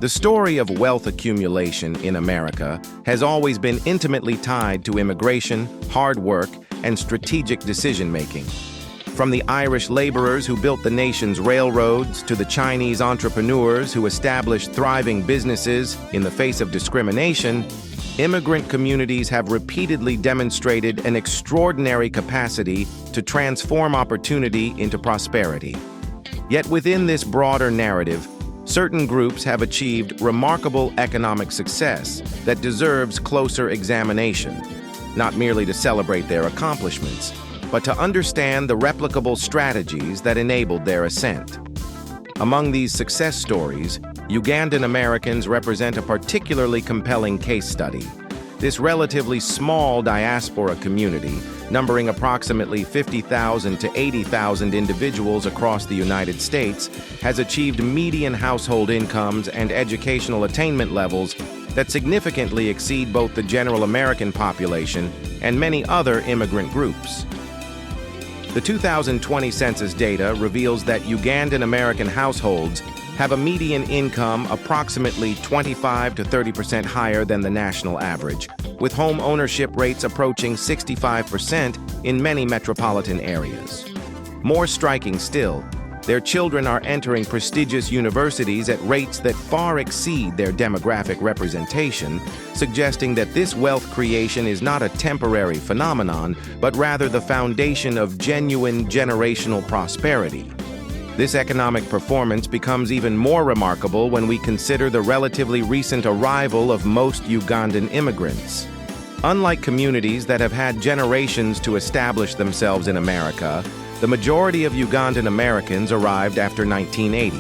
The story of wealth accumulation in America has always been intimately tied to immigration, hard work, and strategic decision-making. From the Irish laborers who built the nation's railroads to the Chinese entrepreneurs who established thriving businesses in the face of discrimination, immigrant communities have repeatedly demonstrated an extraordinary capacity to transform opportunity into prosperity. Yet within this broader narrative, certain groups have achieved remarkable economic success that deserves closer examination, not merely to celebrate their accomplishments, but to understand the replicable strategies that enabled their ascent. Among these success stories, Ugandan Americans represent a particularly compelling case study. This relatively small diaspora community, numbering approximately 50,000 to 80,000 individuals across the United States, has achieved median household incomes and educational attainment levels that significantly exceed both the general American population and many other immigrant groups. The 2020 census data reveals that Ugandan American households have a median income approximately 25 to 30% higher than the national average, with home ownership rates approaching 65% in many metropolitan areas. More striking still, their children are entering prestigious universities at rates that far exceed their demographic representation, suggesting that this wealth creation is not a temporary phenomenon, but rather the foundation of genuine generational prosperity. This economic performance becomes even more remarkable when we consider the relatively recent arrival of most Ugandan immigrants. Unlike communities that have had generations to establish themselves in America, the majority of Ugandan Americans arrived after 1980,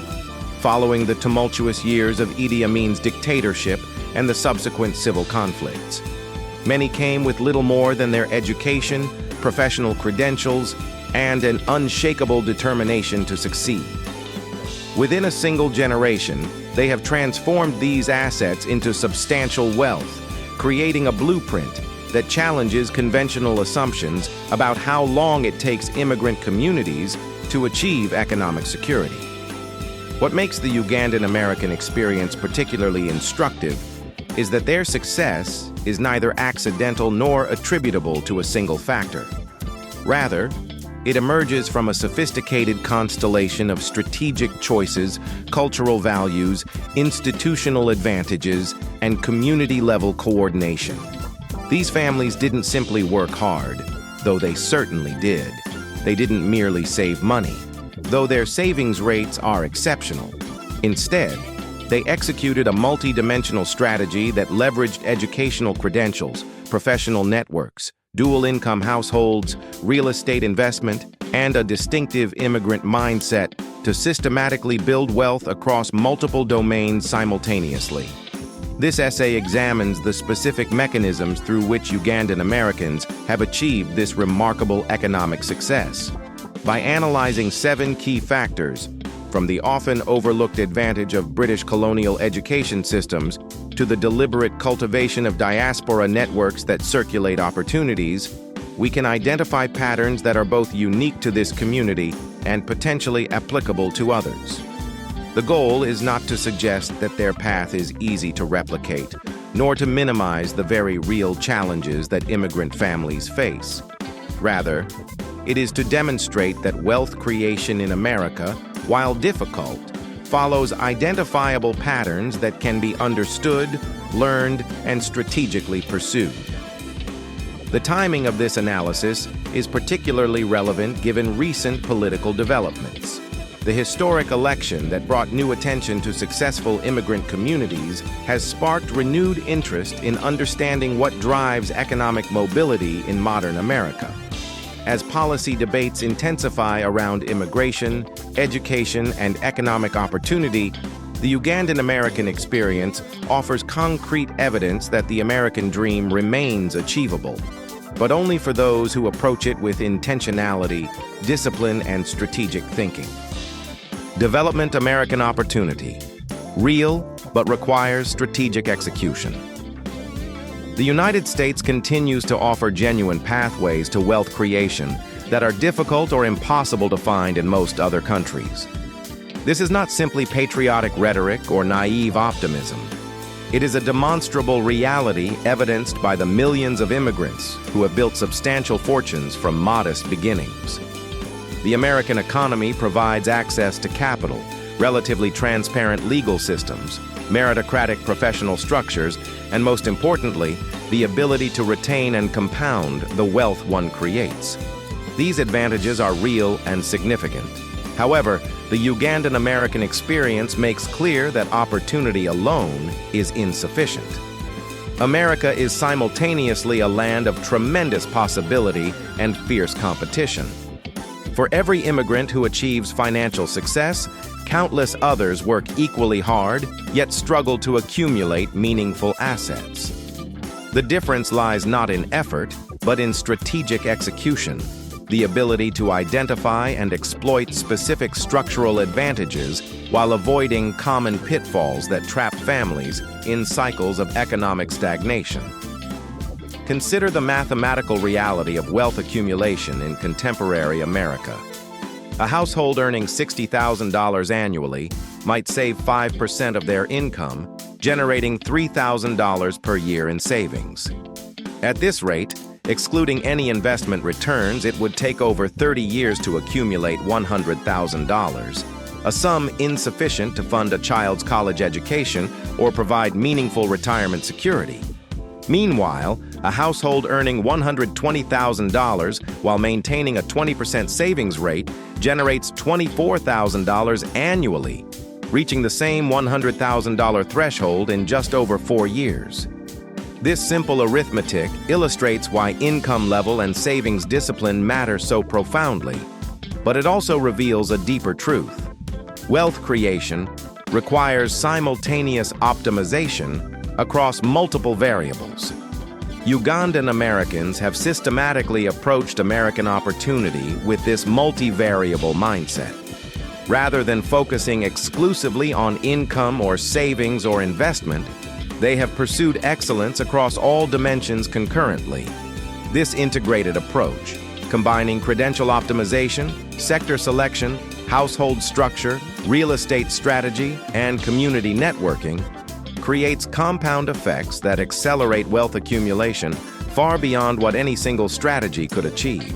following the tumultuous years of Idi Amin's dictatorship and the subsequent civil conflicts. Many came with little more than their education, professional credentials, and an unshakable determination to succeed. Within a single generation, they have transformed these assets into substantial wealth, creating a blueprint that challenges conventional assumptions about how long it takes immigrant communities to achieve economic security. What makes the Ugandan American experience particularly instructive is that their success is neither accidental nor attributable to a single factor. Rather, it emerges from a sophisticated constellation of strategic choices, cultural values, institutional advantages, and community-level coordination. These families didn't simply work hard, though they certainly did. They didn't merely save money, though their savings rates are exceptional. Instead, they executed a multi-dimensional strategy that leveraged educational credentials, professional networks, dual-income households, real estate investment, and a distinctive immigrant mindset to systematically build wealth across multiple domains simultaneously. This essay examines the specific mechanisms through which Ugandan Americans have achieved this remarkable economic success. By analyzing 7 key factors, from the often overlooked advantage of British colonial education systems to the deliberate cultivation of diaspora networks that circulate opportunities, we can identify patterns that are both unique to this community and potentially applicable to others. The goal is not to suggest that their path is easy to replicate, nor to minimize the very real challenges that immigrant families face. Rather, it is to demonstrate that wealth creation in America, while difficult, follows identifiable patterns that can be understood, learned, and strategically pursued. The timing of this analysis is particularly relevant given recent political developments. The historic election that brought new attention to successful immigrant communities has sparked renewed interest in understanding what drives economic mobility in modern America. As policy debates intensify around immigration, education, and economic opportunity, the Ugandan American experience offers concrete evidence that the American dream remains achievable, but only for those who approach it with intentionality, discipline, and strategic thinking. Development American opportunity. Real, but requires strategic execution. The United States continues to offer genuine pathways to wealth creation that are difficult or impossible to find in most other countries. This is not simply patriotic rhetoric or naive optimism. It is a demonstrable reality evidenced by the millions of immigrants who have built substantial fortunes from modest beginnings. The American economy provides access to capital, relatively transparent legal systems, meritocratic professional structures, and most importantly, the ability to retain and compound the wealth one creates. These advantages are real and significant. However, the Ugandan American experience makes clear that opportunity alone is insufficient. America is simultaneously a land of tremendous possibility and fierce competition. For every immigrant who achieves financial success, countless others work equally hard, yet struggle to accumulate meaningful assets. The difference lies not in effort, but in strategic execution, the ability to identify and exploit specific structural advantages while avoiding common pitfalls that trap families in cycles of economic stagnation. Consider the mathematical reality of wealth accumulation in contemporary America. A household earning $60,000 annually might save 5% of their income, generating $3,000 per year in savings. At this rate, excluding any investment returns, it would take over 30 years to accumulate $100,000, a sum insufficient to fund a child's college education or provide meaningful retirement security. Meanwhile, a household earning $120,000 while maintaining a 20% savings rate generates $24,000 annually, reaching the same $100,000 threshold in just over 4 years. This simple arithmetic illustrates why income level and savings discipline matter so profoundly, but it also reveals a deeper truth. Wealth creation requires simultaneous optimization across multiple variables. Ugandan Americans have systematically approached American opportunity with this multivariable mindset. Rather than focusing exclusively on income or savings or investment, they have pursued excellence across all dimensions concurrently. This integrated approach, combining credential optimization, sector selection, household structure, real estate strategy, and community networking, creates compound effects that accelerate wealth accumulation far beyond what any single strategy could achieve.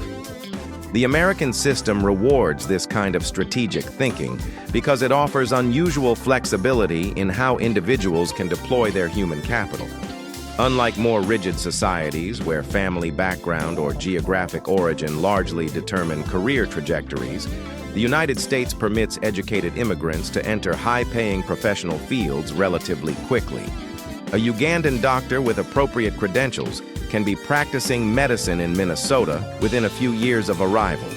The American system rewards this kind of strategic thinking because it offers unusual flexibility in how individuals can deploy their human capital. Unlike more rigid societies where family background or geographic origin largely determine career trajectories, the United States permits educated immigrants to enter high-paying professional fields relatively quickly. A Ugandan doctor with appropriate credentials can be practicing medicine in Minnesota within a few years of arrival.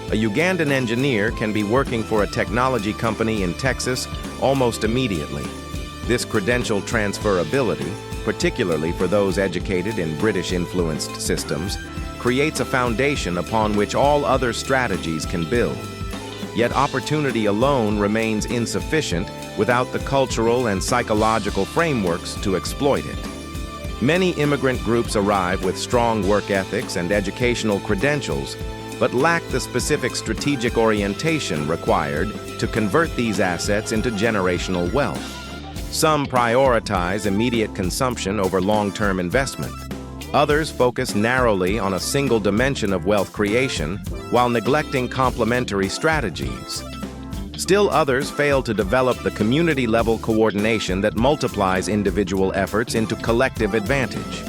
A Ugandan engineer can be working for a technology company in Texas almost immediately. This credential transferability, particularly for those educated in British-influenced systems, creates a foundation upon which all other strategies can build. Yet opportunity alone remains insufficient without the cultural and psychological frameworks to exploit it. Many immigrant groups arrive with strong work ethics and educational credentials, but lack the specific strategic orientation required to convert these assets into generational wealth. Some prioritize immediate consumption over long-term investment. Others focus narrowly on a single dimension of wealth creation while neglecting complementary strategies. Still others fail to develop the community-level coordination that multiplies individual efforts into collective advantage.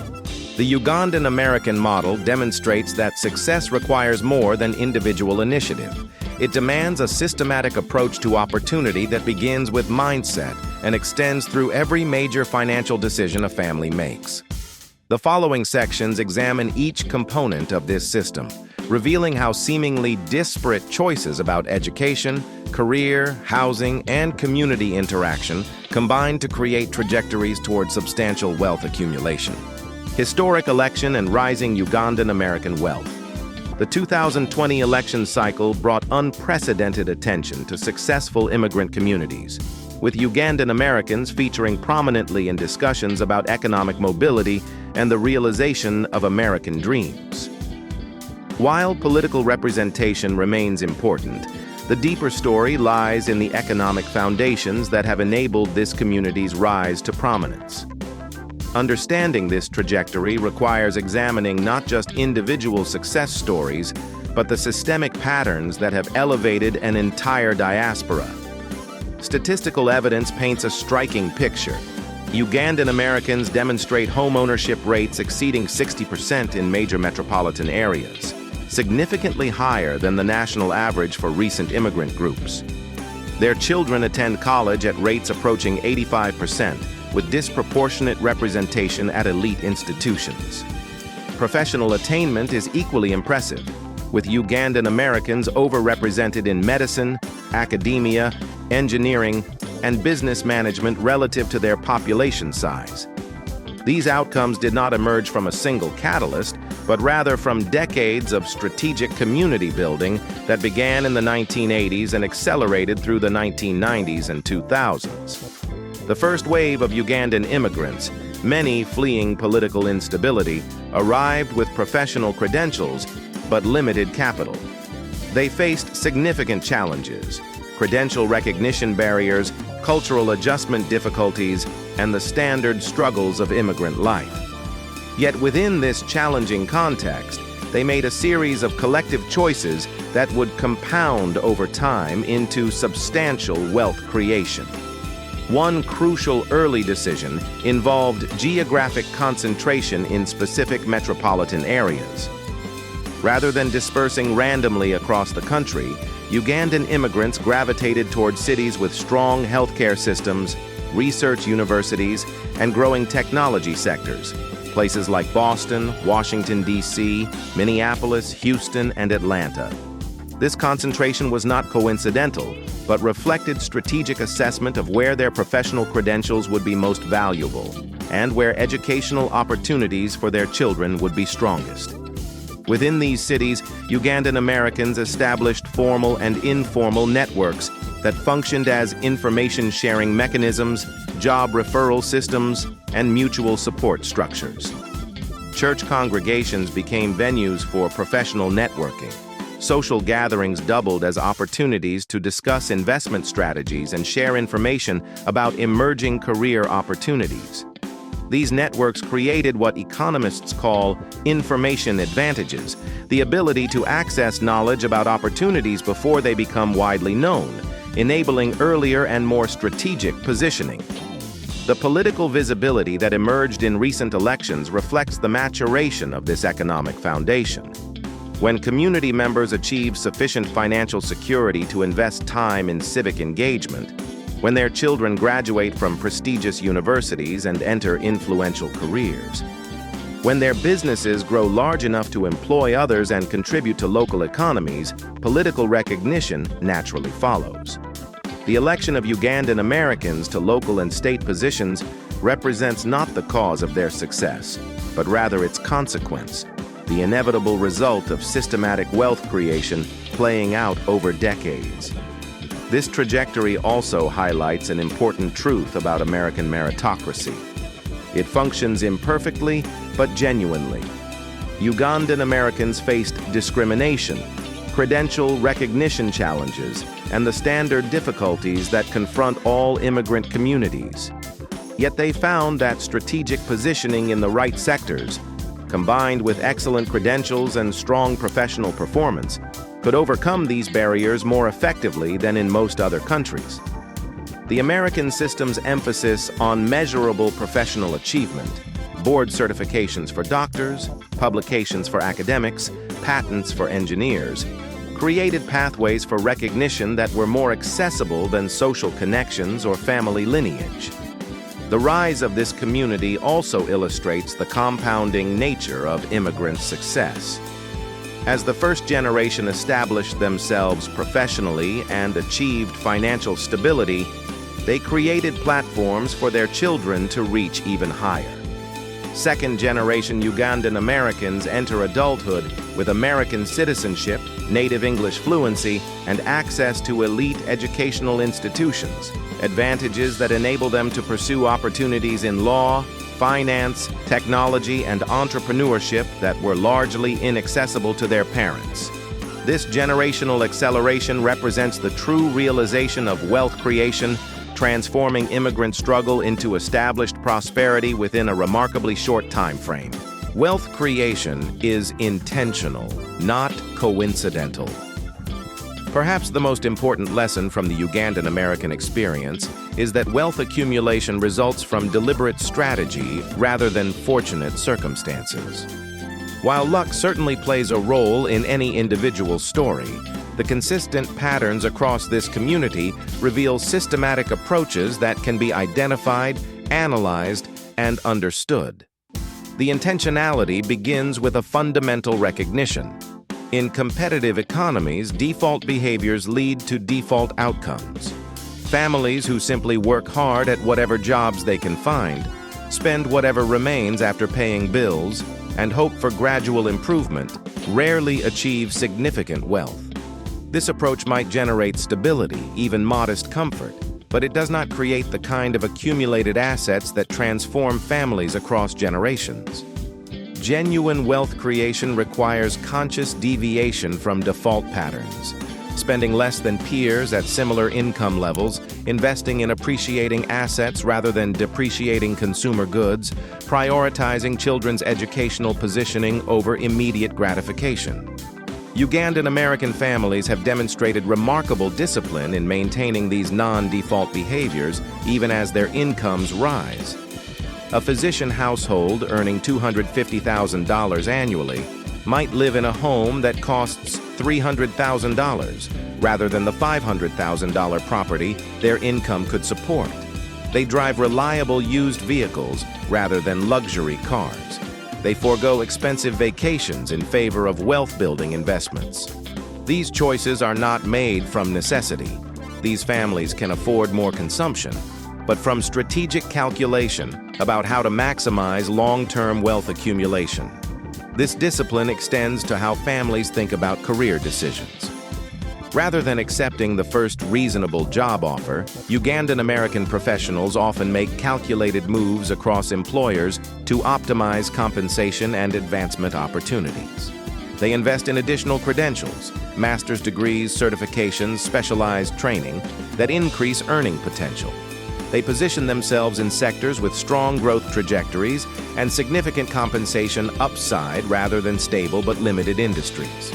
The Ugandan American model demonstrates that success requires more than individual initiative. It demands a systematic approach to opportunity that begins with mindset and extends through every major financial decision a family makes. The following sections examine each component of this system, revealing how seemingly disparate choices about education, career, housing, and community interaction combine to create trajectories toward substantial wealth accumulation. Historic election and rising Ugandan American wealth. The 2020 election cycle brought unprecedented attention to successful immigrant communities, with Ugandan Americans featuring prominently in discussions about economic mobility and the realization of American dreams. While political representation remains important, The deeper story lies in the economic foundations that have enabled this community's rise to prominence. Understanding this trajectory requires examining not just individual success stories, but the systemic patterns that have elevated an entire diaspora. Statistical evidence paints a striking picture. Ugandan Americans demonstrate home ownership rates exceeding 60% in major metropolitan areas, significantly higher than the national average for recent immigrant groups. Their children attend college at rates approaching 85%, with disproportionate representation at elite institutions. Professional attainment is equally impressive, with Ugandan Americans overrepresented in medicine, academia, engineering, and business management relative to their population size. These outcomes did not emerge from a single catalyst, but rather from decades of strategic community building that began in the 1980s and accelerated through the 1990s and 2000s. The first wave of Ugandan immigrants, many fleeing political instability, arrived with professional credentials but limited capital. They faced significant challenges: credential recognition barriers, cultural adjustment difficulties, and the standard struggles of immigrant life. Yet within this challenging context, they made a series of collective choices that would compound over time into substantial wealth creation. One crucial early decision involved geographic concentration in specific metropolitan areas. Rather than dispersing randomly across the country, Ugandan immigrants gravitated toward cities with strong healthcare systems, research universities, and growing technology sectors, places like Boston, Washington, D.C., Minneapolis, Houston, and Atlanta. This concentration was not coincidental, but reflected strategic assessment of where their professional credentials would be most valuable and where educational opportunities for their children would be strongest. Within these cities, Ugandan Americans established formal and informal networks that functioned as information-sharing mechanisms, job referral systems, and mutual support structures. Church congregations became venues for professional networking. Social gatherings doubled as opportunities to discuss investment strategies and share information about emerging career opportunities. These networks created what economists call information advantages, the ability to access knowledge about opportunities before they become widely known, enabling earlier and more strategic positioning. The political visibility that emerged in recent elections reflects the maturation of this economic foundation. When community members achieve sufficient financial security to invest time in civic engagement, when their children graduate from prestigious universities and enter influential careers, when their businesses grow large enough to employ others and contribute to local economies, political recognition naturally follows. The election of Ugandan Americans to local and state positions represents not the cause of their success, but rather its consequence, the inevitable result of systematic wealth creation playing out over decades. This trajectory also highlights an important truth about American meritocracy. It functions imperfectly, but genuinely. Ugandan Americans faced discrimination, credential recognition challenges, and the standard difficulties that confront all immigrant communities. Yet they found that strategic positioning in the right sectors, combined with excellent credentials and strong professional performance, could overcome these barriers more effectively than in most other countries. The American system's emphasis on measurable professional achievement, board certifications for doctors, publications for academics, patents for engineers, created pathways for recognition that were more accessible than social connections or family lineage. The rise of this community also illustrates the compounding nature of immigrant success. As the first generation established themselves professionally and achieved financial stability, they created platforms for their children to reach even higher. Second-generation Ugandan Americans enter adulthood with American citizenship, native English fluency, and access to elite educational institutions, advantages that enable them to pursue opportunities in law, finance, technology, and entrepreneurship that were largely inaccessible to their parents. This generational acceleration represents the true realization of wealth creation, transforming immigrant struggle into established prosperity within a remarkably short time frame. Wealth creation is intentional, not coincidental. Perhaps the most important lesson from the Ugandan American experience is that wealth accumulation results from deliberate strategy rather than fortunate circumstances. While luck certainly plays a role in any individual story, the consistent patterns across this community reveal systematic approaches that can be identified, analyzed, and understood. The intentionality begins with a fundamental recognition. In competitive economies, default behaviors lead to default outcomes. Families who simply work hard at whatever jobs they can find, spend whatever remains after paying bills, and hope for gradual improvement rarely achieve significant wealth. This approach might generate stability, even modest comfort, but it does not create the kind of accumulated assets that transform families across generations. Genuine wealth creation requires conscious deviation from default patterns, spending less than peers at similar income levels, investing in appreciating assets rather than depreciating consumer goods, prioritizing children's educational positioning over immediate gratification. Ugandan American families have demonstrated remarkable discipline in maintaining these non-default behaviors even as their incomes rise. A physician household earning $250,000 annually might live in a home that costs $300,000 rather than the $500,000 property their income could support. They drive reliable used vehicles rather than luxury cars. They forego expensive vacations in favor of wealth-building investments. These choices are not made from necessity. These families can afford more consumption, but from strategic calculation about how to maximize long-term wealth accumulation. This discipline extends to how families think about career decisions. Rather than accepting the first reasonable job offer, Ugandan American professionals often make calculated moves across employers to optimize compensation and advancement opportunities. They invest in additional credentials, master's degrees, certifications, specialized training that increase earning potential. They position themselves in sectors with strong growth trajectories and significant compensation upside rather than stable but limited industries.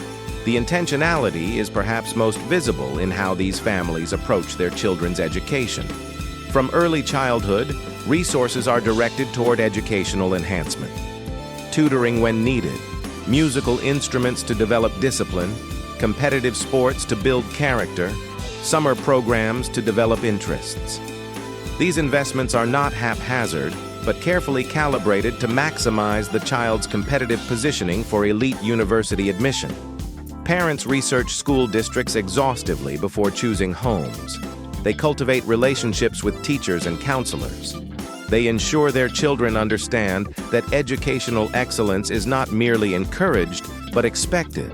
The intentionality is perhaps most visible in how these families approach their children's education. From early childhood, resources are directed toward educational enhancement. Tutoring when needed, musical instruments to develop discipline, competitive sports to build character, summer programs to develop interests. These investments are not haphazard, but carefully calibrated to maximize the child's competitive positioning for elite university admission. Parents research school districts exhaustively before choosing homes. They cultivate relationships with teachers and counselors. They ensure their children understand that educational excellence is not merely encouraged, but expected.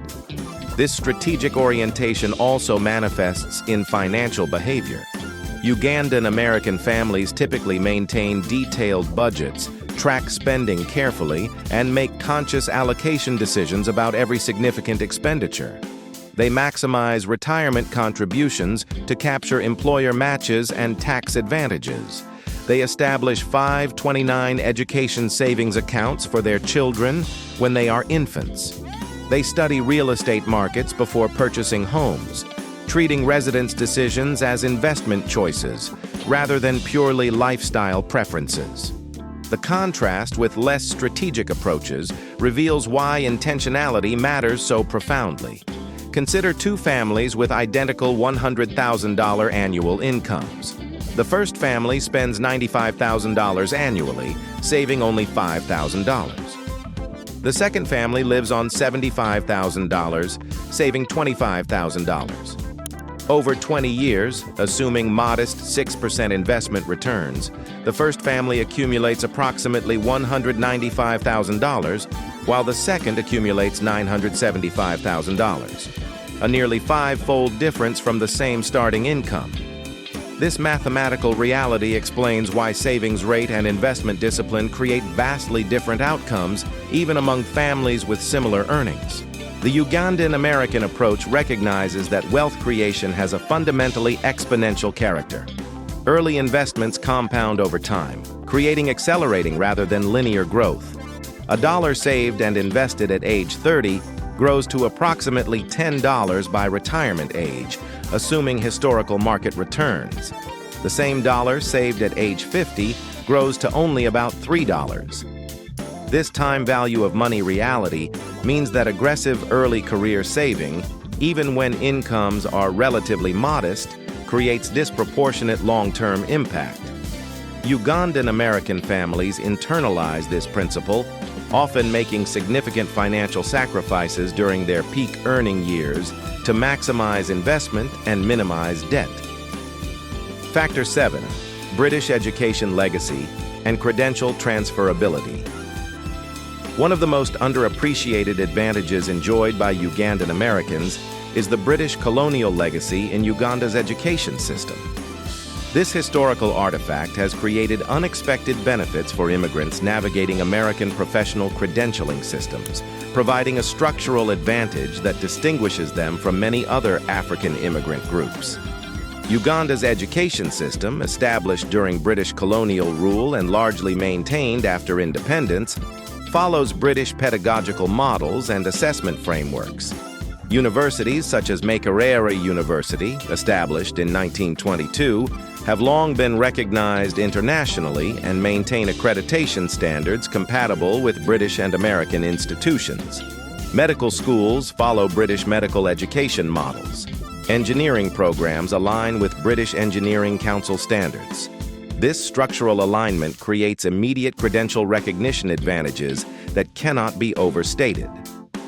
This strategic orientation also manifests in financial behavior. Ugandan American families typically maintain detailed budgets, track spending carefully, and make conscious allocation decisions about every significant expenditure. They maximize retirement contributions to capture employer matches and tax advantages. They establish 529 education savings accounts for their children when they are infants. They study real estate markets before purchasing homes, treating residents' decisions as investment choices rather than purely lifestyle preferences. The contrast with less strategic approaches reveals why intentionality matters so profoundly. Consider two families with identical $100,000 annual incomes. The first family spends $95,000 annually, saving only $5,000. The second family lives on $75,000, saving $25,000. Over 20 years, assuming modest 6% investment returns, the first family accumulates approximately $195,000, while the second accumulates $975,000, a nearly five-fold difference from the same starting income. This mathematical reality explains why savings rate and investment discipline create vastly different outcomes, even among families with similar earnings. The Ugandan American approach recognizes that wealth creation has a fundamentally exponential character. Early investments compound over time, creating accelerating rather than linear growth. A dollar saved and invested at age 30 grows to approximately $10 by retirement age, assuming historical market returns. The same dollar saved at age 50 grows to only about $3. This time value of money reality means that aggressive early career saving, even when incomes are relatively modest, creates disproportionate long-term impact. Ugandan American families internalize this principle, often making significant financial sacrifices during their peak earning years to maximize investment and minimize debt. Factor 7. British education legacy and credential transferability. One of the most underappreciated advantages enjoyed by Ugandan Americans is the British colonial legacy in Uganda's education system. This historical artifact has created unexpected benefits for immigrants navigating American professional credentialing systems, providing a structural advantage that distinguishes them from many other African immigrant groups. Uganda's education system, established during British colonial rule and largely maintained after independence, follows British pedagogical models and assessment frameworks. Universities such as Makerere University, established in 1922, have long been recognized internationally and maintain accreditation standards compatible with British and American institutions. Medical schools follow British medical education models. Engineering programs align with British Engineering Council standards. This structural alignment creates immediate credential recognition advantages that cannot be overstated.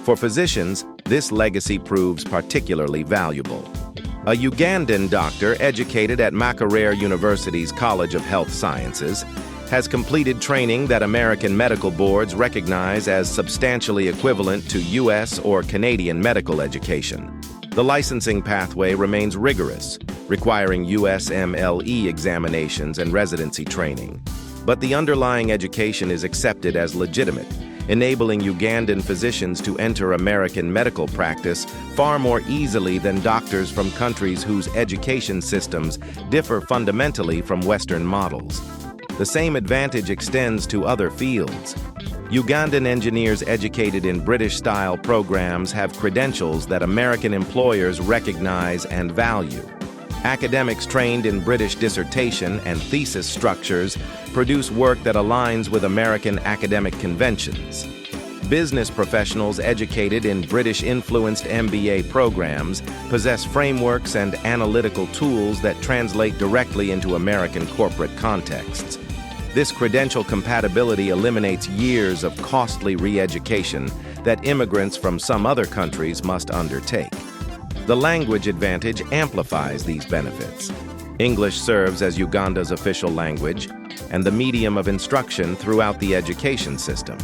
For physicians, this legacy proves particularly valuable. A Ugandan doctor educated at Makerere University's College of Health Sciences has completed training that American medical boards recognize as substantially equivalent to U.S. or Canadian medical education. The licensing pathway remains rigorous, requiring USMLE examinations and residency training. But the underlying education is accepted as legitimate, enabling Ugandan physicians to enter American medical practice far more easily than doctors from countries whose education systems differ fundamentally from Western models. The same advantage extends to other fields. Ugandan engineers educated in British-style programs have credentials that American employers recognize and value. Academics trained in British dissertation and thesis structures produce work that aligns with American academic conventions. Business professionals educated in British-influenced MBA programs possess frameworks and analytical tools that translate directly into American corporate contexts. This credential compatibility eliminates years of costly re-education that immigrants from some other countries must undertake. The language advantage amplifies these benefits. English serves as Uganda's official language and the medium of instruction throughout the education system.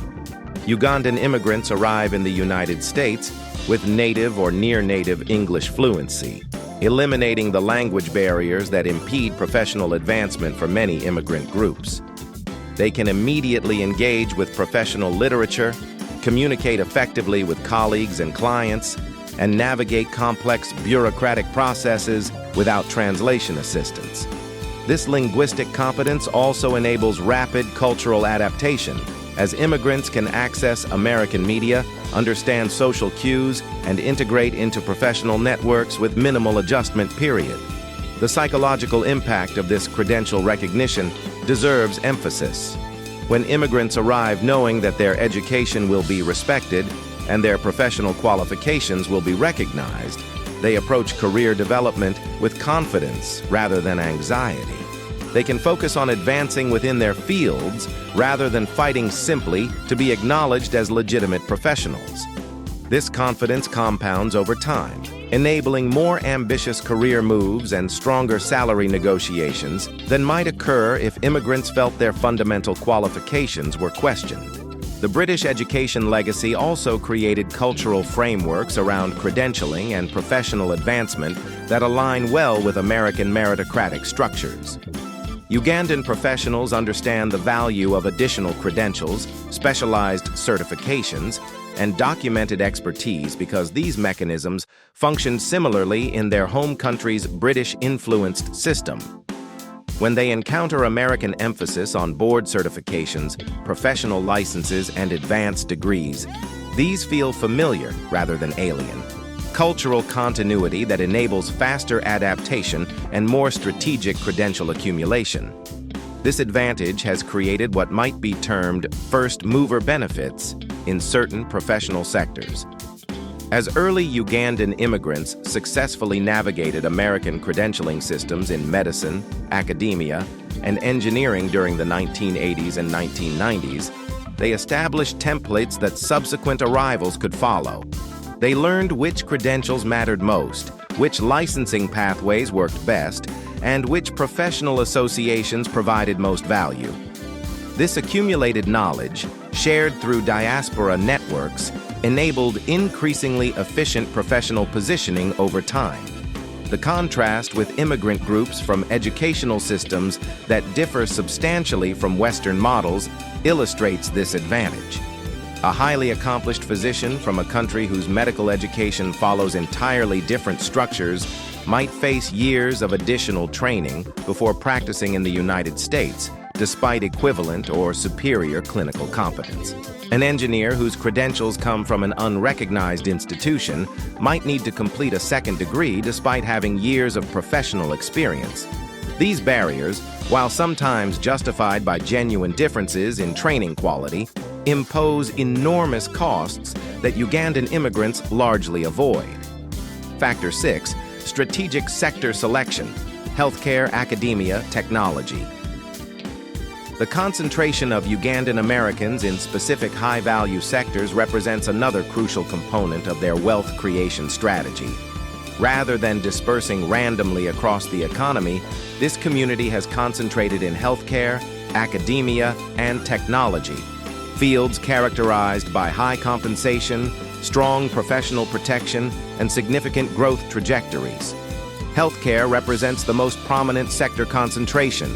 Ugandan immigrants arrive in the United States with native or near-native English fluency, eliminating the language barriers that impede professional advancement for many immigrant groups. They can immediately engage with professional literature, communicate effectively with colleagues and clients, and navigate complex bureaucratic processes without translation assistance. This linguistic competence also enables rapid cultural adaptation, as immigrants can access American media, understand social cues, and integrate into professional networks with minimal adjustment period. The psychological impact of this credential recognition deserves emphasis. When immigrants arrive knowing that their education will be respected and their professional qualifications will be recognized, they approach career development with confidence rather than anxiety. They can focus on advancing within their fields rather than fighting simply to be acknowledged as legitimate professionals. This confidence compounds over time, enabling more ambitious career moves and stronger salary negotiations than might occur if immigrants felt their fundamental qualifications were questioned. The British education legacy also created cultural frameworks around credentialing and professional advancement that align well with American meritocratic structures. Ugandan professionals understand the value of additional credentials, specialized certifications, and documented expertise because these mechanisms function similarly in their home country's British-influenced system. When they encounter American emphasis on board certifications, professional licenses, and advanced degrees, these feel familiar rather than alien. Cultural continuity that enables faster adaptation and more strategic credential accumulation. This advantage has created what might be termed first-mover benefits in certain professional sectors. As early Ugandan immigrants successfully navigated American credentialing systems in medicine, academia, and engineering during the 1980s and 1990s, they established templates that subsequent arrivals could follow. They learned which credentials mattered most, which licensing pathways worked best, and which professional associations provided most value. This accumulated knowledge, shared through diaspora networks, enabled increasingly efficient professional positioning over time. The contrast with immigrant groups from educational systems that differ substantially from Western models illustrates this advantage. A highly accomplished physician from a country whose medical education follows entirely different structures might face years of additional training before practicing in the United States, despite equivalent or superior clinical competence. An engineer whose credentials come from an unrecognized institution might need to complete a second degree despite having years of professional experience. These barriers, while sometimes justified by genuine differences in training quality, impose enormous costs that Ugandan immigrants largely avoid. Factor 6. Strategic sector selection: healthcare, academia, technology. The concentration of Ugandan Americans in specific high-value sectors represents another crucial component of their wealth creation strategy. Rather than dispersing randomly across the economy, this community has concentrated in healthcare, academia, and technology, fields characterized by high compensation, strong professional protection, and significant growth trajectories. Healthcare represents the most prominent sector concentration.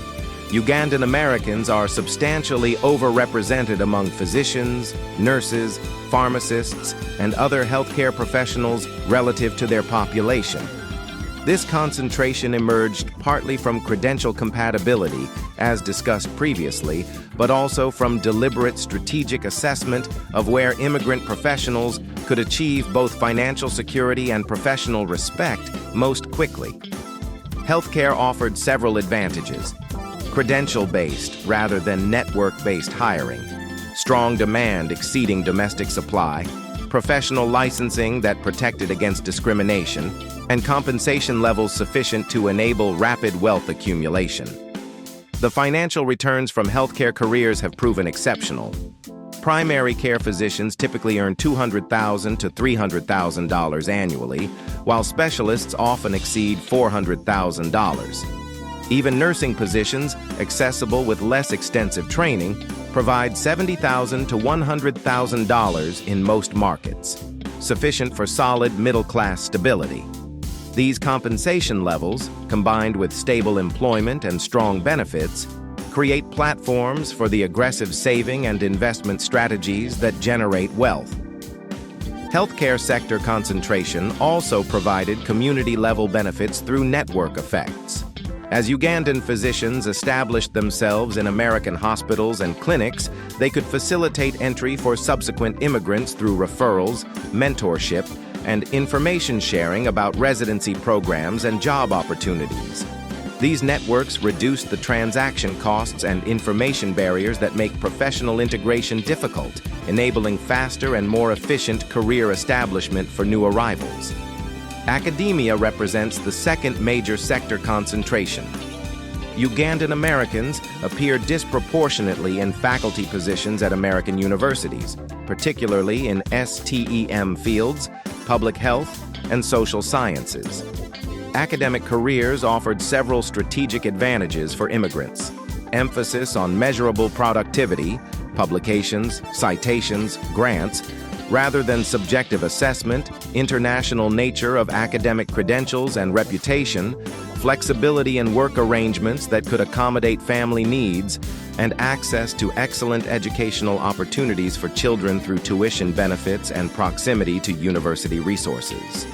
Ugandan Americans are substantially overrepresented among physicians, nurses, pharmacists, and other healthcare professionals relative to their population. This concentration emerged partly from credential compatibility, as discussed previously, but also from deliberate strategic assessment of where immigrant professionals could achieve both financial security and professional respect most quickly. Healthcare offered several advantages: credential-based rather than network-based hiring, strong demand exceeding domestic supply, professional licensing that protected against discrimination, and compensation levels sufficient to enable rapid wealth accumulation. The financial returns from healthcare careers have proven exceptional. Primary care physicians typically earn $200,000 to $300,000 annually, while specialists often exceed $400,000. Even nursing positions, accessible with less extensive training, provide $70,000 to $100,000 in most markets, sufficient for solid middle-class stability. These compensation levels, combined with stable employment and strong benefits, create platforms for the aggressive saving and investment strategies that generate wealth. Healthcare sector concentration also provided community-level benefits through network effects. As Ugandan physicians established themselves in American hospitals and clinics, they could facilitate entry for subsequent immigrants through referrals, mentorship, and information sharing about residency programs and job opportunities. These networks reduced the transaction costs and information barriers that make professional integration difficult, enabling faster and more efficient career establishment for new arrivals. Academia represents the second major sector concentration. Ugandan Americans appear disproportionately in faculty positions at American universities, particularly in STEM fields, public health, and social sciences. Academic careers offered several strategic advantages for immigrants: emphasis on measurable productivity, publications, citations, grants, rather than subjective assessment, international nature of academic credentials and reputation, flexibility in work arrangements that could accommodate family needs, and access to excellent educational opportunities for children through tuition benefits and proximity to university resources.